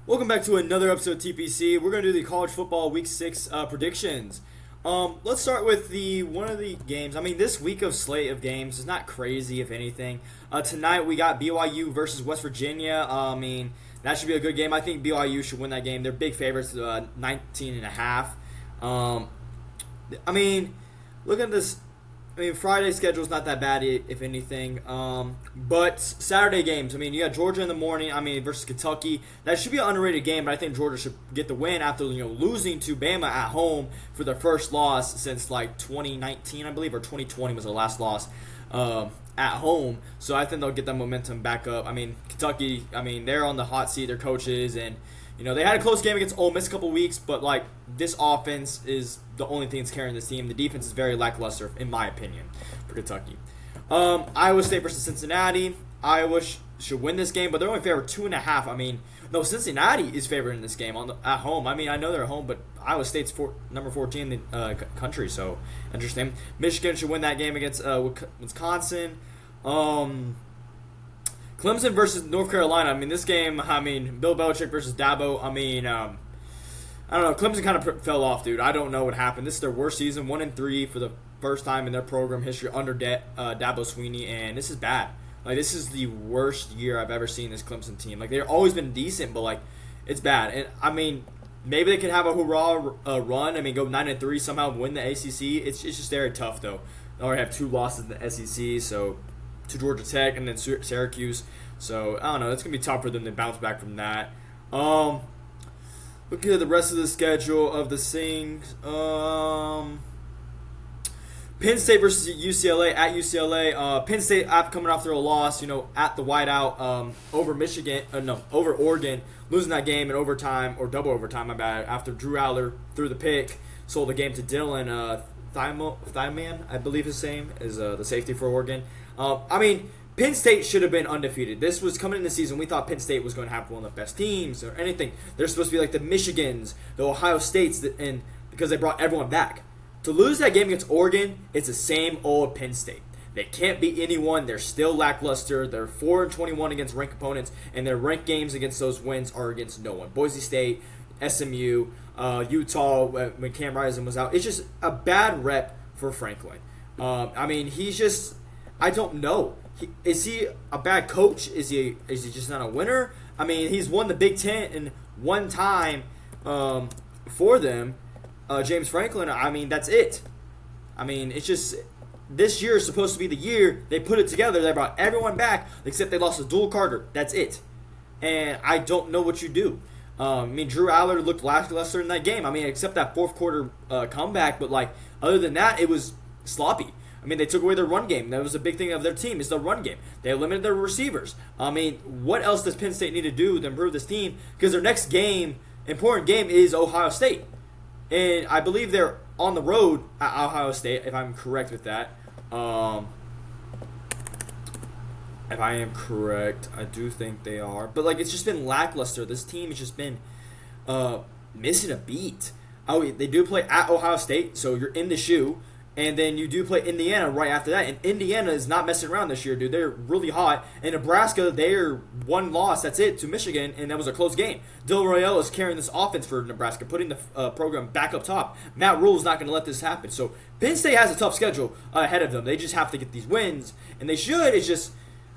Welcome back to another episode of TPC. We're going to do the college football week 6 predictions. Let's start with one of the games. I mean, this week of slate of games is not crazy, if anything. Tonight we got BYU versus West Virginia. I mean, that should be a good game. I think BYU should win that game. They're big favorites, 19 and a half. I mean, look at this. I mean, Friday's schedule is not that bad, if anything. But Saturday games, I mean, you got Georgia in the morning, versus Kentucky. That should be an underrated game, but I think Georgia should get the win after, losing to Bama at home for their first loss since, 2019, I believe, or 2020 was their last loss at home. So I think they'll get that momentum back up. I mean, Kentucky, they're on the hot seat, their coaches, and they had a close game against Ole Miss a couple weeks, but this offense is the only thing that's carrying this team. The defense is very lackluster, in my opinion, for Kentucky. Iowa State versus Cincinnati. Iowa should win this game, but they're only favored 2.5. I mean, no, Cincinnati is favored in this game at home. I mean, I know they're at home, but Iowa State's number 14 in the country, so interesting. Michigan should win that game against Wisconsin. Clemson versus North Carolina. I mean, this game, Bill Belichick versus Dabo. I don't know. Clemson kind of fell off, dude. I don't know what happened. This is their worst season, 1-3 for the first time in their program history under Dabo Swinney, and this is bad. This is the worst year I've ever seen this Clemson team. They've always been decent, but it's bad. And maybe they can have a hurrah run. Go 9-3, somehow win the ACC. It's just very tough, though. They already have 2 losses in the SEC, so to Georgia Tech and then Syracuse. So, I don't know. It's going to be tough for them to bounce back from that. Looking at the rest of the schedule of the things. Penn State versus UCLA at UCLA. Penn State coming after a loss, at the whiteout over Oregon, losing that game in overtime, or double overtime, my bad, after Drew Aller threw the pick, sold the game to Dylan Thiemann, I believe his name, is the safety for Oregon. Penn State should have been undefeated. This was coming in the season. We thought Penn State was going to have one of the best teams or anything. They're supposed to be like the Michigans, the Ohio States, and because they brought everyone back. To lose that game against Oregon, it's the same old Penn State. They can't beat anyone. They're still lackluster. They're 4-21 against ranked opponents, and their ranked games against those wins are against no one. Boise State, SMU, Utah, when Cam Rising was out. It's just a bad rep for Franklin. He's just, I don't know. Is he a bad coach? Is he just not a winner? He's won the Big Ten in one time for them. James Franklin, that's it. It's just, this year is supposed to be the year they put it together. They brought everyone back, except they lost to Dual Carter. That's it. And I don't know what you do. Drew Aller looked lackluster in that game. Except that fourth quarter comeback, but other than that, it was sloppy. They took away their run game. That was a big thing of their team, is the run game. They eliminated their receivers. What else does Penn State need to do to improve this team? Because their next important game, is Ohio State. And I believe they're on the road at Ohio State, if I'm correct with that. If I am correct, I do think they are. But, it's just been lackluster. This team has just been missing a beat. They do play at Ohio State, so you're in the shoe. And then you do play Indiana right after that. And Indiana is not messing around this year, dude. They're really hot. And Nebraska, they're one loss, that's it, to Michigan, and that was a close game. Del Royale is carrying this offense for Nebraska, putting the program back up top. Matt Rule is not going to let this happen. So Penn State has a tough schedule ahead of them. They just have to get these wins. And they should. It's just,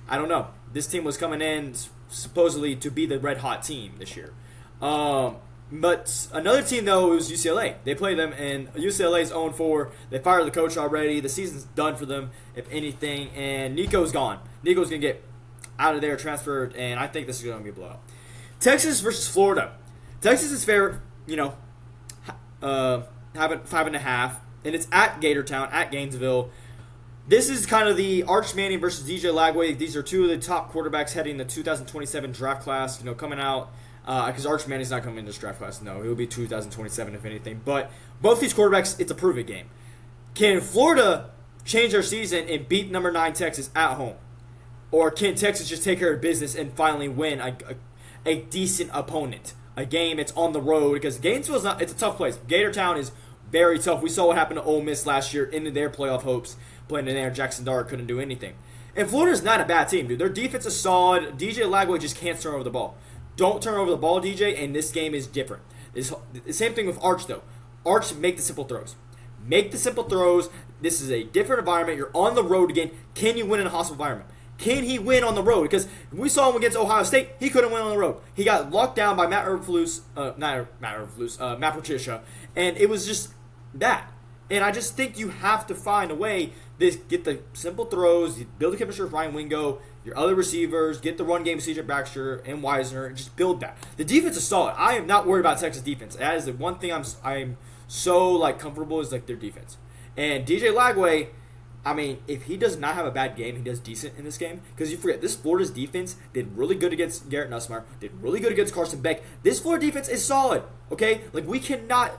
I don't know. This team was coming in supposedly to be the red-hot team this year. But another team, though, was UCLA. They play them, and UCLA's 0-4. They fired the coach already. The season's done for them, if anything. And Nico's gone. Nico's going to get out of there, transferred, and I think this is going to be a blowout. Texas versus Florida. Texas is fair, having 5.5, and it's at Gatortown, at Gainesville. This is kind of the Arch Manning versus DJ Lagway. These are two of the top quarterbacks heading the 2027 draft class, coming out. Because Arch Manning's not coming in this draft class. No, he'll be 2027 if anything. But both these quarterbacks, it's a prove-it game. Can Florida change their season and beat number 9 Texas at home? Or can Texas just take care of business and finally win a decent opponent? A game it's on the road, because Gainesville's not, it's a tough place. Gatortown is very tough. We saw what happened to Ole Miss last year into their playoff hopes. Playing in there, Jackson Dart couldn't do anything. And Florida's not a bad team, dude. Their defense is solid. DJ Lagway just can't turn over the ball. don't turn over the ball, DJ, and this game is different. The same thing with Arch, though. Arch, make the simple throws. Make the simple throws. This is a different environment. You're on the road again. Can you win in a hostile environment? Can he win on the road? Because we saw him against Ohio State. He couldn't win on the road. He got locked down by Matt Patricia, and it was just that. And I just think you have to find a way to get the simple throws, build a chemistry with Ryan Wingo, your other receivers, get the run game with C.J. Baxter and Wisner, and just build that. The defense is solid. I am not worried about Texas defense. That is the one thing I'm so comfortable is their defense. And DJ Lagway, I mean, if he does not have a bad game, he does decent in this game. Because you forget, this Florida's defense did really good against Garrett Nussmeier, did really good against Carson Beck. This Florida defense is solid, okay? We cannot,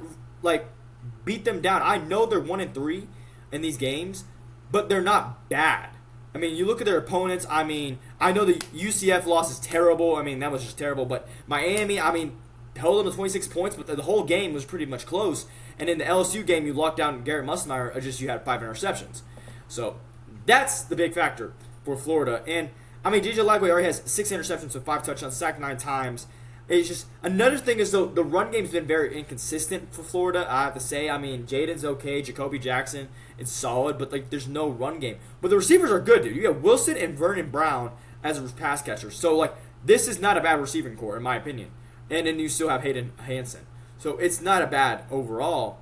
beat them down. I know they're 1-3 in these games, but they're not bad. I mean, you look at their opponents. I mean, I know the UCF loss is terrible. I mean, that was just terrible. But Miami, held them to 26 points, but the whole game was pretty much close. And in the LSU game, you locked down Garrett Nussmeier, you had 5 interceptions. So that's the big factor for Florida. And, DJ Lagway already has 6 interceptions with 5 touchdowns, sacked 9 times. It's just another thing is, though, the run game's been very inconsistent for Florida, I have to say. Jaden's okay, Jacoby Jackson is solid, but there's no run game. But the receivers are good, dude. You have Wilson and Vernon Brown as pass catchers. So this is not a bad receiving core in my opinion. And then you still have Hayden Hansen. So it's not a bad overall.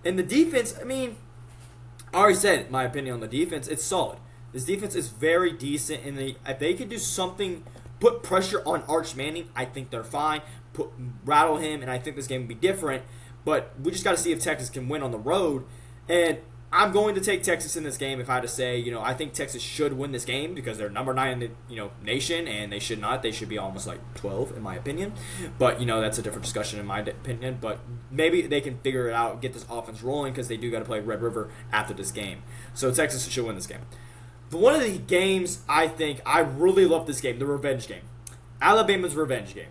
And the defense, I already said my opinion on the defense. It's solid. This defense is very decent, and if they could do something, put pressure on Arch Manning, I think they're fine. Rattle him, and I think this game will be different. But we just got to see if Texas can win on the road. And I'm going to take Texas in this game if I had to say, I think Texas should win this game because they're number 9 in the, nation, and they should not. They should be almost 12 in my opinion. But, that's a different discussion in my opinion. But maybe they can figure it out, get this offense rolling because they do got to play Red River after this game. So Texas should win this game. But one of the games I really love this game, the revenge game. Alabama's revenge game.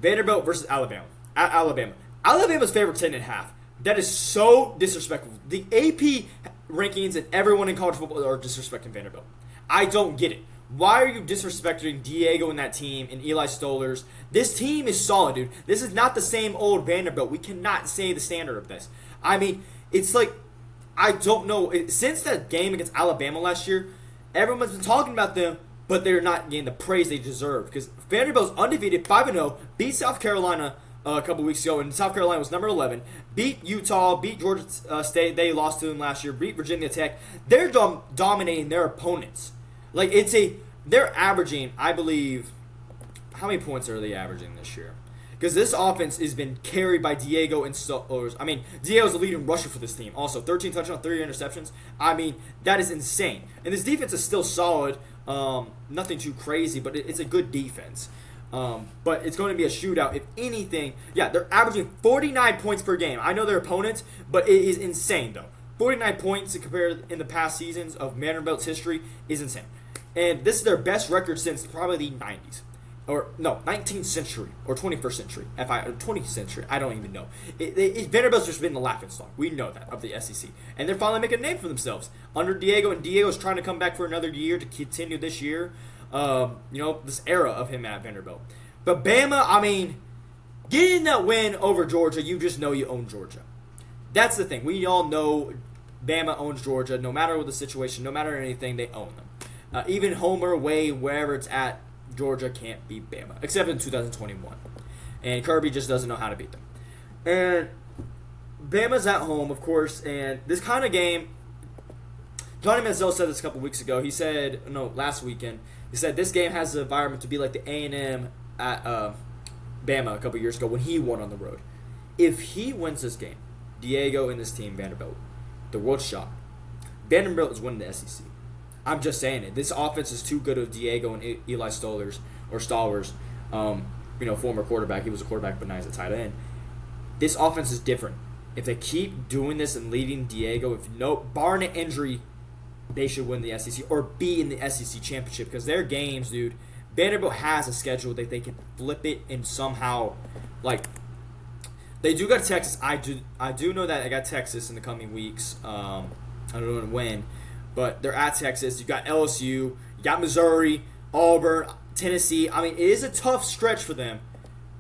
Vanderbilt versus Alabama. At Alabama. Alabama's favored 10.5. That is so disrespectful. The AP rankings and everyone in college football are disrespecting Vanderbilt. I don't get it. Why are you disrespecting Diego and that team and Eli Stollers? This team is solid, dude. This is not the same old Vanderbilt. We cannot say the standard of this. It's I don't know. Since that game against Alabama last year, everyone's been talking about them, but they're not getting the praise they deserve. Because Vanderbilt's undefeated, 5-0, beat South Carolina a couple weeks ago, and South Carolina was number 11. Beat Utah, beat Georgia State. They lost to them last year. Beat Virginia Tech. They're dominating their opponents. They're averaging, I believe, how many points are they averaging this year? Because this offense has been carried by Diego and Stollers. Diego's the leading rusher for this team. Also, 13 touchdowns, 3 interceptions. That is insane. And this defense is still solid. Nothing too crazy, but it's a good defense. But it's going to be a shootout. If anything, they're averaging 49 points per game. I know their opponents, but it is insane, though. 49 points compared in the past seasons of Vanderbilt's history is insane. And this is their best record since probably the 90s. 19th century or 21st century. 20th century, I don't even know. Vanderbilt's just been the laughingstock. We know that, of the SEC. And they're finally making a name for themselves. Under Diego, and Diego's trying to come back for another year to continue this year. This era of him at Vanderbilt. But Bama, getting that win over Georgia, you just know you own Georgia. That's the thing. We all know Bama owns Georgia. No matter what the situation, no matter anything, they own them. Even Homer, Wade, wherever it's at, Georgia can't beat Bama, except in 2021. And Kirby just doesn't know how to beat them. And Bama's at home, of course, and this kind of game, Johnny Manziel said this a couple weeks ago. He said, last weekend, he said this game has the environment to be like the A&M at Bama a couple years ago when he won on the road. If he wins this game, Diego and this team, Vanderbilt, the world's shot. Vanderbilt is winning the SEC. I'm just saying it. This offense is too good of Diego and Eli Stollers, former quarterback. He was a quarterback, but now he's a tight end. This offense is different. If they keep doing this and leading Diego, barring an injury, they should win the SEC or be in the SEC championship because their games, dude. Vanderbilt has a schedule that they can flip it and somehow, they do got Texas. I do know that they got Texas in the coming weeks. I don't know when. But they're at Texas. You got LSU. You got Missouri, Auburn, Tennessee. I mean, it is a tough stretch for them,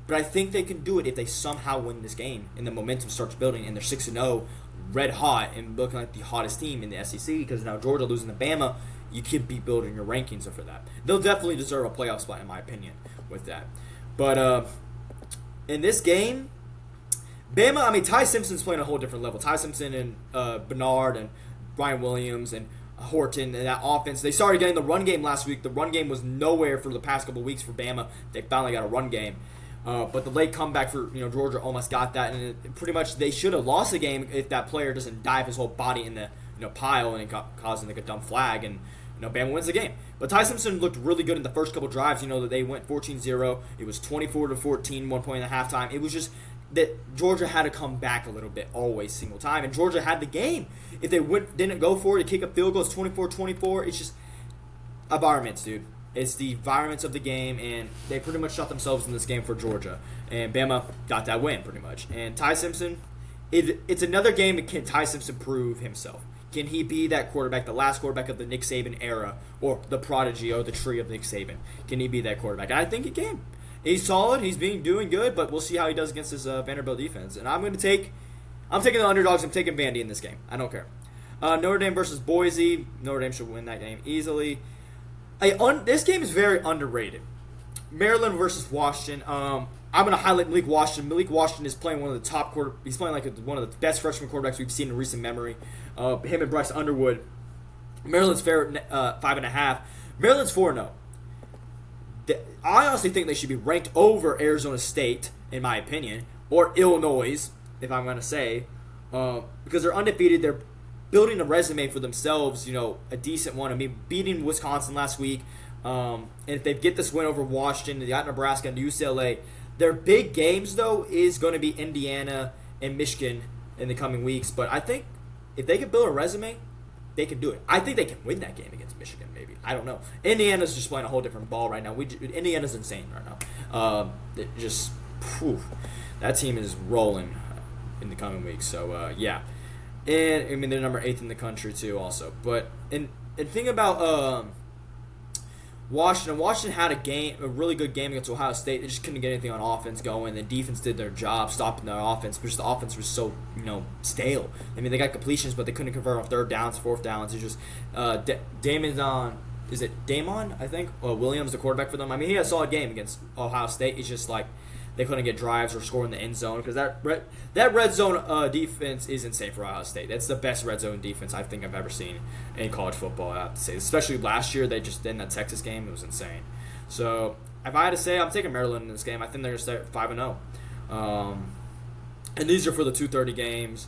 but I think they can do it if they somehow win this game and the momentum starts building and they're 6-0, red hot, and looking like the hottest team in the SEC because now Georgia losing to Bama, you could be building your rankings for that. They'll definitely deserve a playoff spot, in my opinion, with that. But in this game, Bama, I mean, Ty Simpson's playing a whole different level. Ty Simpson and Bernard and Ryan Williams and Horton and that offense. They started getting the run game last week. The run game was nowhere for the past couple of weeks for Bama. They finally got a run game. But the late comeback for Georgia almost got that, and pretty much they should have lost the game if that player doesn't dive his whole body in the pile and it causing like a dumb flag, and Bama wins the game. But Ty Simpson looked really good in the first couple drives. That they went 14-0. It was 24-14, 1 point at halftime. It was just that Georgia had to come back a little bit always single time, and Georgia had the game. If they didn't go for it to kick a field goal, it's 24-24. It's just environments, dude. It's the environments of the game, and they pretty much shot themselves in this game for Georgia. And Bama got that win, pretty much. And Ty Simpson, it's another game that can Ty Simpson prove himself. Can he be that quarterback, the last quarterback of the Nick Saban era, or the prodigy or the tree of Nick Saban? Can he be that quarterback? And I think he can. He's solid. He's doing good, but we'll see how he does against this Vanderbilt defense. And I'm taking the underdogs. I'm taking Vandy in this game. I don't care. Notre Dame versus Boise. Notre Dame should win that game easily. This game is very underrated. Maryland versus Washington. I'm going to highlight Malik Washington. Malik Washington is playing one of the top He's playing like one of the best freshman quarterbacks we've seen in recent memory. Him and Bryce Underwood. Maryland's fair 5.5. Maryland's 4-0. I honestly think they should be ranked over Arizona State, in my opinion, or Illinois, if I'm going to say, because they're undefeated. They're building a resume for themselves, a decent one. I mean, beating Wisconsin last week, and if they get this win over Washington, they got Nebraska and UCLA. Their big games, though, is going to be Indiana and Michigan in the coming weeks. But I think if they can build a resume, they can do it. I think they can win that game against Michigan, maybe. I don't know. Indiana's just playing a whole different ball right now. Indiana's insane right now. That team is rolling in the coming weeks. So, yeah. And, I mean, they're number 8 in the country, too, also. But, and thing about Washington had a really good game against Ohio State. They just couldn't get anything on offense going. The defense did their job, stopping their offense, because the offense was so, stale. I mean, they got completions, but they couldn't convert on third downs, fourth downs. It's just Damon, I think? Williams, the quarterback for them. I mean, he had a solid game against Ohio State. It's just like they couldn't get drives or score in the end zone, because that red zone defense is insane for Ohio State. That's the best red zone defense I think I've ever seen in college football, I have to say. Especially last year, they just did in that Texas game. It was insane. So, if I had to say, I'm taking Maryland in this game. I think they're going to start 5-0. And these are for the 2:30 games.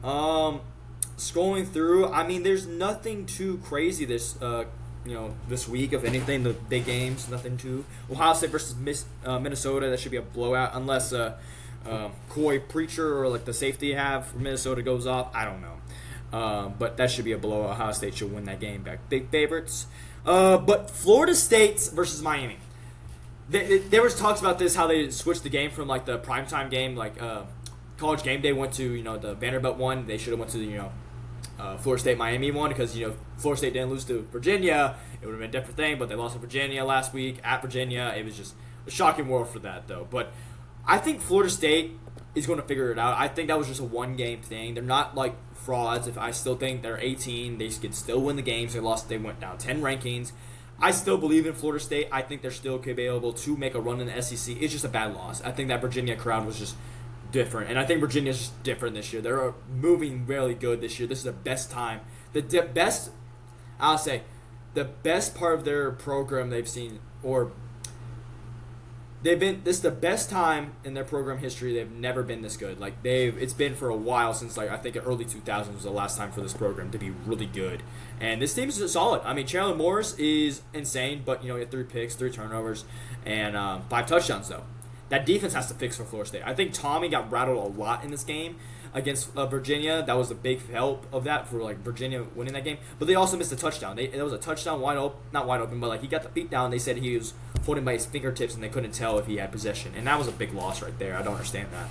Scrolling through, I mean, there's nothing too crazy this week, if anything, the big games, nothing too. Ohio State versus Minnesota, that should be a blowout, unless Coy Preacher or like the safety you have for Minnesota goes off. I don't know. But that should be a blowout. Ohio State should win that game back. Big favorites. But Florida State versus Miami. There was talks about this, how they switched the game from like the primetime game, like College Game Day went to the Vanderbilt one. They should have went to the Florida State Miami one, because Florida State didn't lose to Virginia. It would have been a different thing, but they lost to Virginia last week at Virginia. It was just a shocking world for that, though. But I think Florida State is going to figure it out. I think that was just a one-game thing. They're not like frauds. If I still think they're 18, they can still win the games. They went down 10 rankings. I still believe in Florida State. I think they're still able to make a run in the SEC. It's just a bad loss. I think that Virginia crowd was just different, and I think Virginia's just different this year. They're moving really good this year. This is the best time. The best part of their program they've seen, or this is the best time in their program history. They've never been this good. Like it's been for a while, since like I think early 2000s was the last time for this program to be really good. And this team is solid. I mean, Chandler Morris is insane, but he had 3 picks, 3 turnovers, and 5 touchdowns though. That defense has to fix for Florida State. I think Tommy got rattled a lot in this game against Virginia. That was a big help of that for like Virginia winning that game. But they also missed a touchdown. There was a touchdown not wide open, but like he got the beat down. They said he was holding by his fingertips, and they couldn't tell if he had possession. And that was a big loss right there. I don't understand that.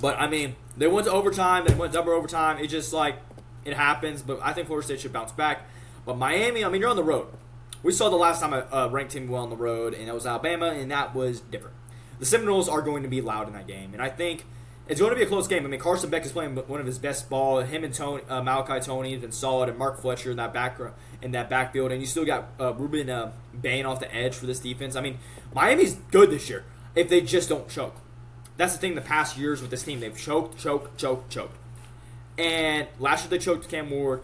But I mean, they went to overtime. They went double overtime. It just like it happens. But I think Florida State should bounce back. But Miami, I mean, you're on the road. We saw the last time a ranked team went on the road, and that was Alabama, and that was different. The Seminoles are going to be loud in that game, and I think it's going to be a close game. I mean, Carson Beck is playing one of his best ball. Him and Malachi Tony have been solid, and Mark Fletcher in that backfield, and you still got Ruben Bain off the edge for this defense. I mean, Miami's good this year if they just don't choke. That's the thing. The past years with this team, they've choked. And last year they choked Cam Ward.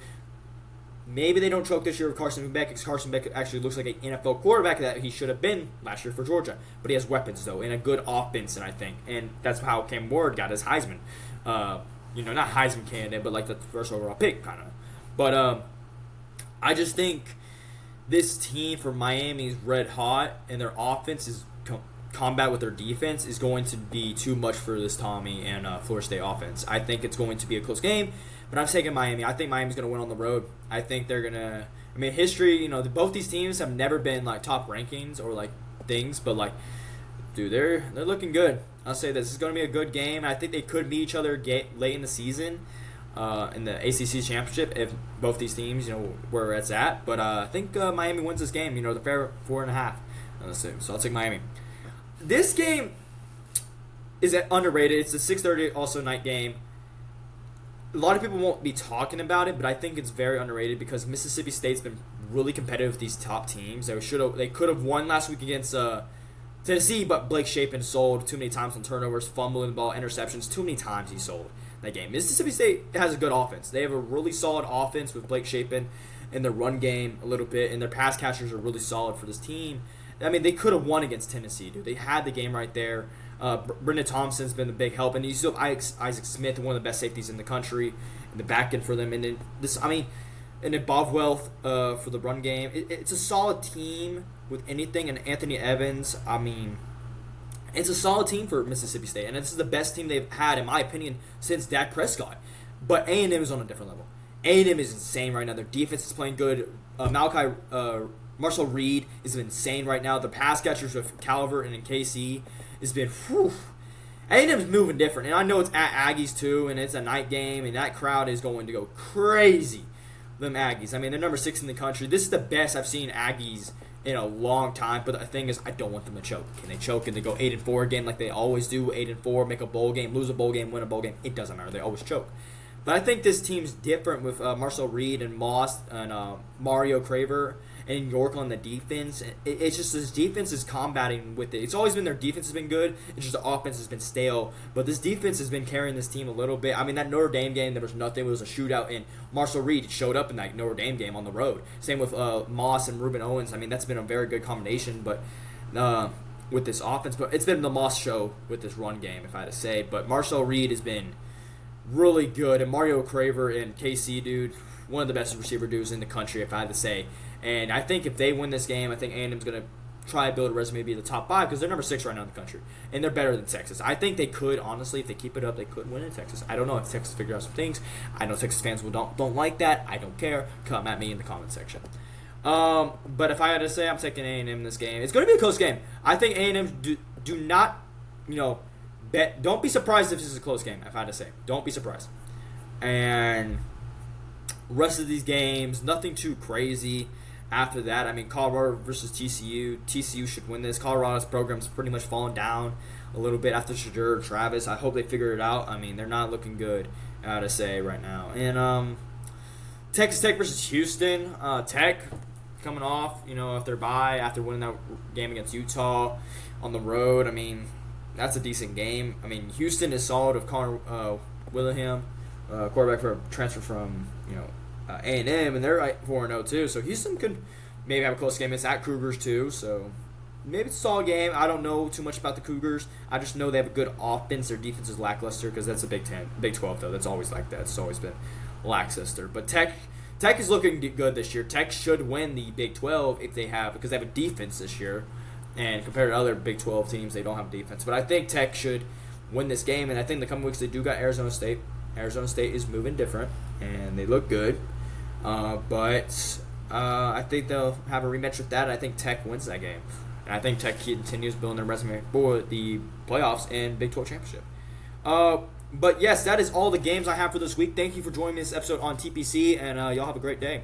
Maybe they don't choke this year with Carson Beck, because Carson Beck actually looks like an NFL quarterback that he should have been last year for Georgia. But he has weapons, though, and a good offense, and I think. And that's how Cam Ward got his Heisman. Not Heisman candidate, but like the first overall pick, kind of. But I just think this team for Miami is red hot, and their offense is combat with their defense is going to be too much for this Tommy and Florida State offense. I think it's going to be a close game. But I'm taking Miami. I think Miami's going to win on the road. I think they're going to... I mean, history, both these teams have never been, top rankings or, things. But, dude, they're looking good. I'll say this is going to be a good game. I think they could meet each other late in the season in the ACC championship if both these teams, where it's at. But I think Miami wins this game. The fair 4.5. So I'll take Miami. This game is underrated. It's a 6:30 also night game. A lot of people won't be talking about it, but I think it's very underrated because Mississippi State's been really competitive with these top teams. They could have won last week against Tennessee, but Blake Shapen sold too many times on turnovers, fumbling the ball, interceptions. Too many times he sold that game. Mississippi State has a good offense. They have a really solid offense with Blake Shapen in their run game a little bit, and their pass catchers are really solid for this team. I mean, they could have won against Tennessee, dude. They had the game right there. Brendan Thompson's been the big help, and you still have Isaac Smith, one of the best safeties in the country, in the back end for them. And then Bovwell for the run game. It's a solid team with anything, and Anthony Evans. I mean, it's a solid team for Mississippi State, and this is the best team they've had, in my opinion, since Dak Prescott. But A&M is on a different level. A&M is insane right now. Their defense is playing good. Marshall Reed is insane right now. The pass catchers with Calvert and KC has been, A&M's moving different. And I know it's at Aggies too, and it's a night game, and that crowd is going to go crazy. Them Aggies. I mean, they're number 6 in the country. This is the best I've seen Aggies in a long time. But the thing is, I don't want them to choke. Can they choke? And they go 8-4 again like they always do? 8-4, make a bowl game, lose a bowl game, win a bowl game. It doesn't matter. They always choke. But I think this team's different with Marshall Reed and Moss and Mario Craver and York on the defense. It's just this defense is combating with it. It's always been their defense has been good. It's just the offense has been stale. But this defense has been carrying this team a little bit. I mean, that Notre Dame game, there was nothing. It was a shootout, and Marshall Reed showed up in that Notre Dame game on the road. Same with Moss and Ruben Owens. I mean, that's been a very good combination. But with this offense, but it's been the Moss show with this run game, if I had to say. But Marshall Reed has been really good, and Mario Craver and KC, dude, one of the best receiver dudes in the country, if I had to say. And I think if they win this game, I think A&M's going to try to build a resume to be the top 5 because they're number 6 right now in the country, and they're better than Texas. I think they could, honestly, if they keep it up, they could win in Texas. I don't know if Texas figures out some things. I know Texas fans don't like that. I don't care. Come at me in the comment section. But if I had to say, I'm taking A&M in this game. It's going to be a close game. I think A&M do not, bet. Don't be surprised if this is a close game, if I had to say. Don't be surprised. And rest of these games, nothing too crazy. After that, I mean, Colorado versus TCU. TCU should win this. Colorado's program's pretty much fallen down a little bit after Shadur and Travis. I hope they figure it out. I mean, they're not looking good, I gotta say, right now. And Texas Tech versus Houston. Tech coming off, after winning that game against Utah on the road. I mean, that's a decent game. I mean, Houston is solid with Connor Willingham, quarterback for transfer from, A&M, and they're 4-0 too. So Houston could maybe have a close game. It's at Cougars too, so maybe it's a solid game. I don't know too much about the Cougars. I just know they have a good offense. Their defense is lackluster because that's a Big 12 though. That's always like that. It's always been lackluster. But Tech is looking good this year. Tech should win the Big 12 because they have a defense this year. And compared to other Big 12 teams, they don't have defense. But I think Tech should win this game. And I think the coming weeks they do got Arizona State. Arizona State is moving different, and they look good. But I think they'll have a rematch with that, and I think Tech wins that game. And I think Tech continues building their resume for the playoffs and Big 12 championship. But yes, that is all the games I have for this week. Thank you for joining me this episode on TPC, and y'all have a great day.